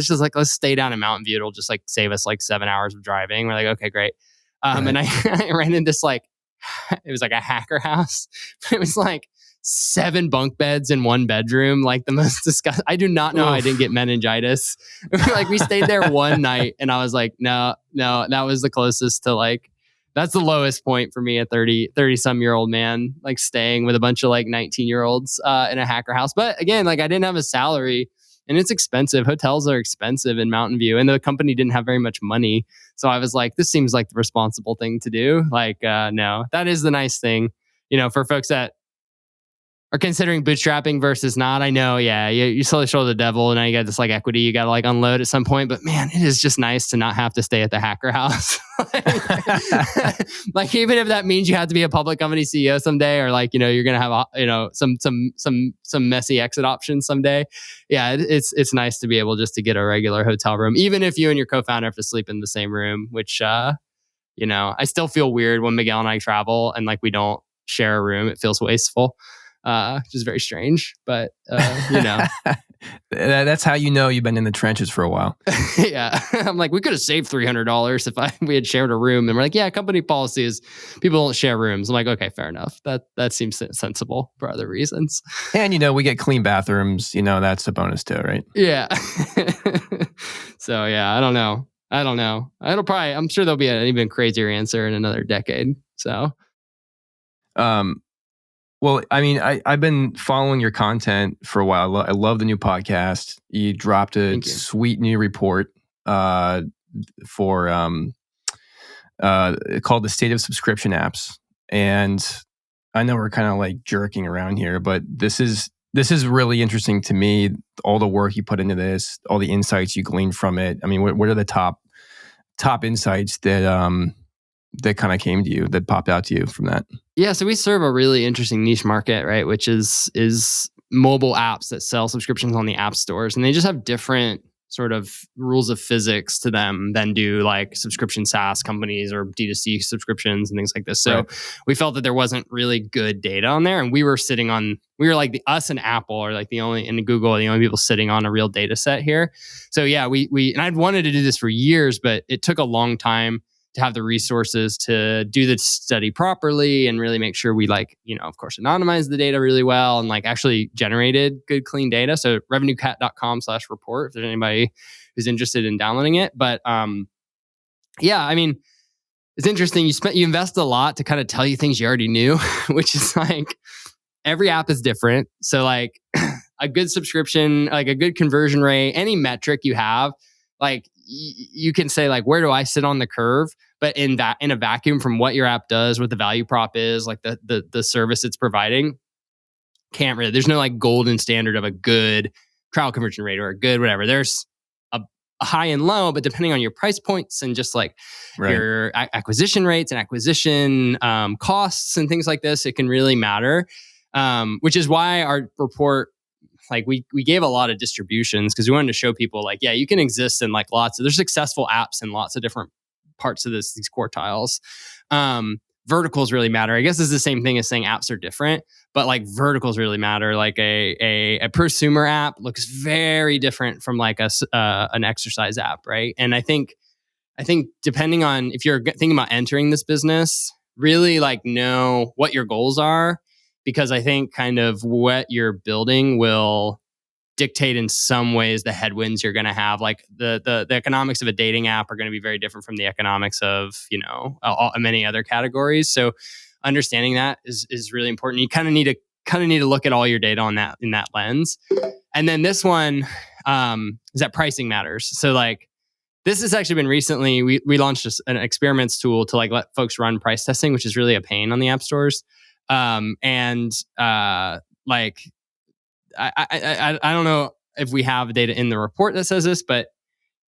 stay down in Mountain View. It'll just like save us like 7 hours of driving. We're like, okay, great. Right. And I ran into this like, it was like a hacker house. It was like 7 bunk beds in 1 bedroom, like the most disgusting. I do not know how I didn't get meningitis. Like we stayed there one night, and I was like, no, that was the closest to like, that's the lowest point for me, a 30 some year old man, like staying with a bunch of like 19-year-olds in a hacker house. But again, like I didn't have a salary, and it's expensive. Hotels are expensive in Mountain View, and the company didn't have very much money. So I was like, this seems like the responsible thing to do. Like, no, that is the nice thing, for folks that are considering bootstrapping versus not. I know, yeah, you slowly show the devil, and now you got this like equity you got to like unload at some point. But man, it is just nice to not have to stay at the hacker house. Like even if that means you have to be a public company CEO someday, or like you're gonna have some messy exit options someday. Yeah, it's nice to be able just to get a regular hotel room, even if you and your co-founder have to sleep in the same room. Which I still feel weird when Miguel and I travel and like we don't share a room. It feels wasteful. Which is very strange, but that's how you've been in the trenches for a while. Yeah, I'm like, we could have saved $300 if we had shared a room. And we're like, yeah, company policy is people don't share rooms. I'm like, okay, fair enough. That seems sensible for other reasons. And we get clean bathrooms. That's a bonus too, right? Yeah. So yeah, I don't know. I'm sure there'll be an even crazier answer in another decade. So. Well, I mean, I've been following your content for a while. I love the new podcast. You dropped a sweet new report for called The State of Subscription Apps. And I know we're kind of like jerking around here, but this is really interesting to me. All the work you put into this, all the insights you gleaned from it. I mean, what are the top insights that kind of came to you, that popped out to you from that? Yeah, so we serve a really interesting niche market, right? Which is mobile apps that sell subscriptions on the app stores, and they just have different sort of rules of physics to them than do like subscription SaaS companies or D2C subscriptions and things like this. So we felt that there wasn't really good data on there, and we were like us and Apple are like the only, and Google are the only people sitting on a real data set here. So yeah, we and I'd wanted to do this for years, but it took a long time to have the resources to do the study properly and really make sure we of course, anonymize the data really well and like actually generated good, clean data. So revenuecat.com/report if there's anybody who's interested in downloading it. But yeah, I mean, it's interesting. You invest a lot to kind of tell you things you already knew, which is like every app is different. So like a good subscription, like a good conversion rate, any metric you have, like you can say like, where do I sit on the curve? But in a vacuum from what your app does, what the value prop is, like the service it's providing, can't really, there's no like golden standard of a good trial conversion rate or a good whatever. There's a high and low, but depending on your price points and just like your acquisition rates and acquisition costs and things like this, it can really matter. Which is why our report, like we gave a lot of distributions because we wanted to show people like, yeah, you can exist in like there's successful apps in lots of different parts of these quartiles. Verticals really matter. I guess it's the same thing as saying apps are different, but like verticals really matter. Like a prosumer app looks very different from like an exercise app, right? And I think depending on if you're thinking about entering this business, really like know what your goals are, because I think kind of what you're building will dictate in some ways the headwinds you're going to have. Like the economics of a dating app are going to be very different from the economics of, many other categories. So understanding that is really important. You kind of need to look at all your data on that in that lens. And then this one is that pricing matters. So like this has actually been recently, we launched an experiments tool to like let folks run price testing, which is really a pain on the app stores. I don't know if we have data in the report that says this, but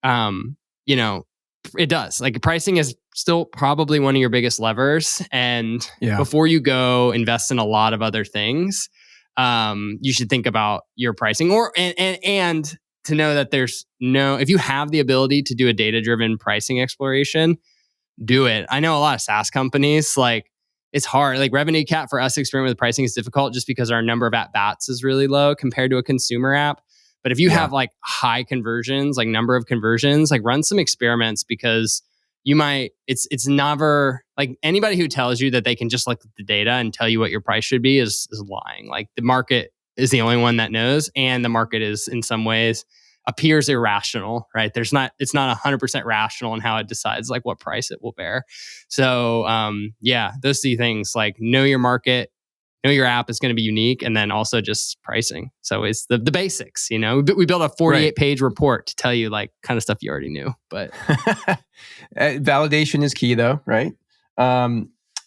it does. Like pricing is still probably one of your biggest levers. And before you go invest in a lot of other things, you should think about your pricing and to know that if you have the ability to do a data-driven pricing exploration, do it. I know a lot of SaaS companies, like it's hard. Like RevenueCat for us experimenting with pricing is difficult just because our number of at-bats is really low compared to a consumer app. But if you have like high conversions, like number of conversions, like run some experiments, because it's never like anybody who tells you that they can just look at the data and tell you what your price should be is lying. Like the market is the only one that knows, and the market is in some ways appears irrational, right? It's not 100% rational in how it decides like what price it will bear. So those three things, like know your market, know your app is going to be unique, and then also just pricing. So it's the basics, we built a 48-page report to tell you like kind of stuff you already knew, but validation is key though, right?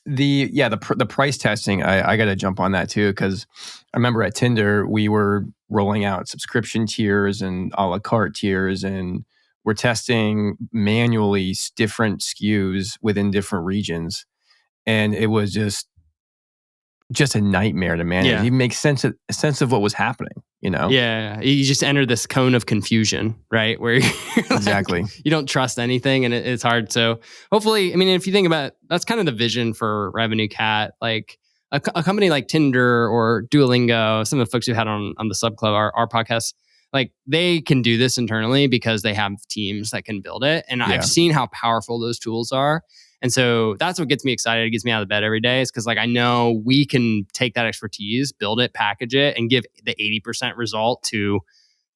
The price testing, I got to jump on that too, because I remember at Tinder we were rolling out subscription tiers and a la carte tiers, and we're testing manually different SKUs within different regions, and it was just a nightmare to manage. Yeah. You make sense of what was happening, Yeah, you just enter this cone of confusion, right? Where you're exactly, you don't trust anything, and it's hard. So hopefully, I mean, if you think about it, that's kind of the vision for RevenueCat, like a company like Tinder or Duolingo, some of the folks who had on the Sub Club, our podcast, like they can do this internally because they have teams that can build it, and I've seen how powerful those tools are. And so that's what gets me excited. It gets me out of bed every day, is because like I know we can take that expertise, build it, package it, and give the 80% result to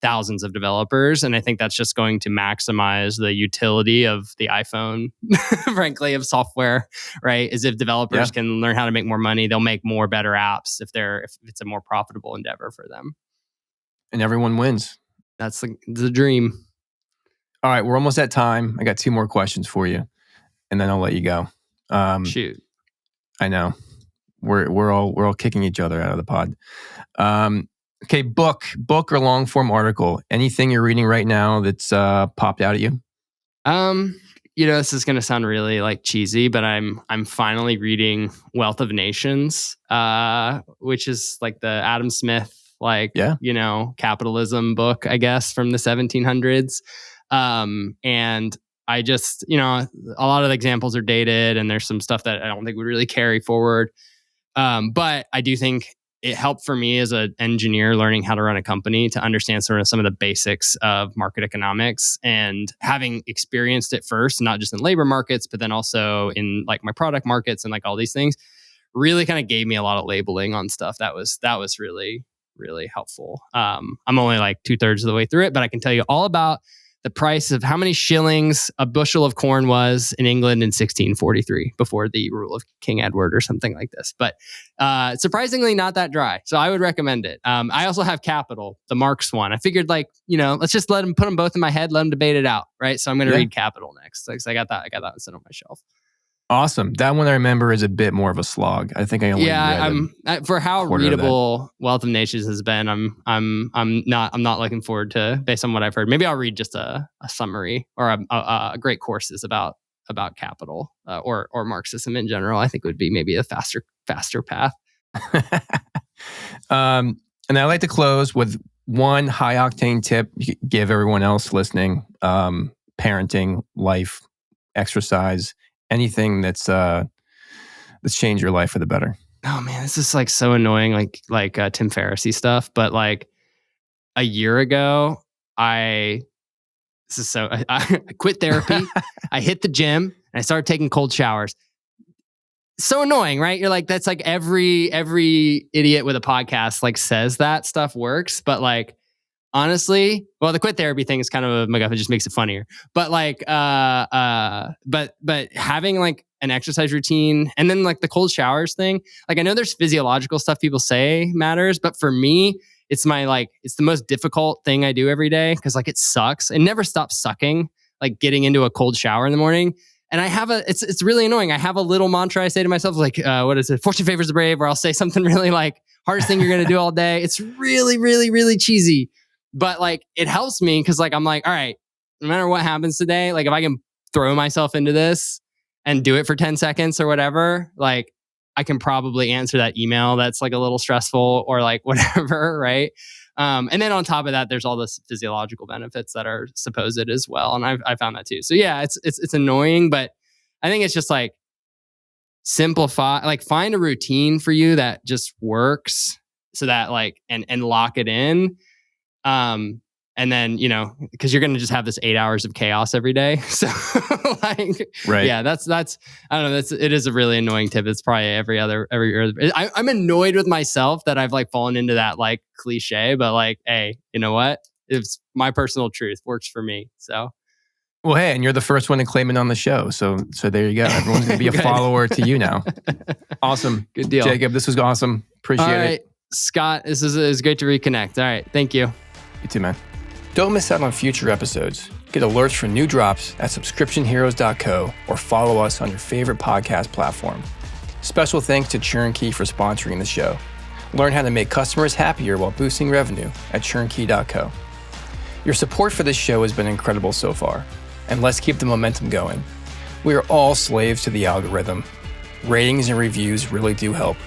thousands of developers. And I think that's just going to maximize the utility of the iPhone, frankly, of software, right? Is if developers can learn how to make more money, they'll make more better apps if it's a more profitable endeavor for them. And everyone wins. That's the dream. All right, we're almost at time. I got 2 more questions for you, and then I'll let you go. Shoot. I know. We're all kicking each other out of the pod. Okay, book or long form article. Anything you're reading right now that's popped out at you? This is gonna sound really like cheesy, but I'm finally reading Wealth of Nations, which is like the Adam Smith, capitalism book, I guess, from the 1700s. And I just, a lot of the examples are dated, and there's some stuff that I don't think would really carry forward. But I do think it helped for me as an engineer learning how to run a company to understand sort of some of the basics of market economics, and having experienced it first, not just in labor markets, but then also in like my product markets and like all these things, really kind of gave me a lot of labeling on stuff. That was really, really helpful. I'm only like 2/3 of the way through it, but I can tell you all about the price of how many shillings a bushel of corn was in England in 1643 before the rule of King Edward or something like this. But surprisingly not that dry. So I would recommend it. I also have Capital, the Marx one. I figured let's just put them both in my head, let them debate it out, right? So I'm going to read Capital next. Because I got that one sitting on my shelf. Awesome. That one I remember is a bit more of a slog. I think I only read for how readable Wealth of Nations has been. I'm not looking forward to, based on what I've heard. Maybe I'll read just a summary or a great courses about capital or Marxism in general. I think would be maybe a faster path. And I like to close with one high octane tip you give everyone else listening: parenting, life, exercise. Anything that's changed your life for the better. Oh man, this is like so annoying, like Tim Ferrissy stuff. But like a year ago, I quit therapy. I hit the gym and I started taking cold showers. So annoying, right? You're like, that's like every idiot with a podcast like says that stuff works, but like honestly, well, the quit therapy thing is kind of a MacGuffin, it just makes it funnier. But like, but having like an exercise routine and then like the cold showers thing, like I know there's physiological stuff people say matters, but for me, it's it's the most difficult thing I do every day because like it sucks. It never stops sucking, like getting into a cold shower in the morning. And I have it's really annoying. I have a little mantra I say to myself, like, what is it? Fortune favors the brave, or I'll say something really like hardest thing you're going to do all day. It's really, really, really cheesy. But like, it helps me because like, I'm like, all right, no matter what happens today, like if I can throw myself into this and do it for 10 seconds or whatever, like I can probably answer that email that's like a little stressful or like whatever, right? And then on top of that, there's all the physiological benefits that are supposed as well. And I found that too. So yeah, it's annoying, but I think it's just like simplify, like find a routine for you that just works so that like, and lock it in. And then, because you're going to just have this 8 hours of chaos every day. So like, right. Yeah, that's, I don't know. It is a really annoying tip. It's probably every other. I'm annoyed with myself that I've like fallen into that like cliche, but like, hey, you know what? It's my personal truth, works for me. So. Well, hey, and you're the first one to claim it on the show. So there you go. Everyone's going to be a follower to you now. Awesome. Good deal. Jacob, this was awesome. Appreciate it. Scott, this is great to reconnect. All right. Thank you. You too, man. Don't miss out on future episodes. Get alerts for new drops at subscriptionheroes.co or follow us on your favorite podcast platform. Special thanks to TurnKey for sponsoring the show. Learn how to make customers happier while boosting revenue at turnkey.co. Your support for this show has been incredible so far, and let's keep the momentum going. We are all slaves to the algorithm. Ratings and reviews really do help.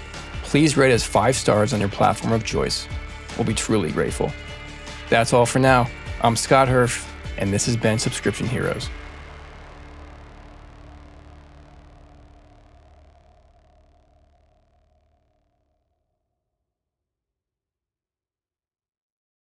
Please rate us 5 stars on your platform of choice. We'll be truly grateful. That's all for now. I'm Scott Herf, and this has been Subscription Heroes.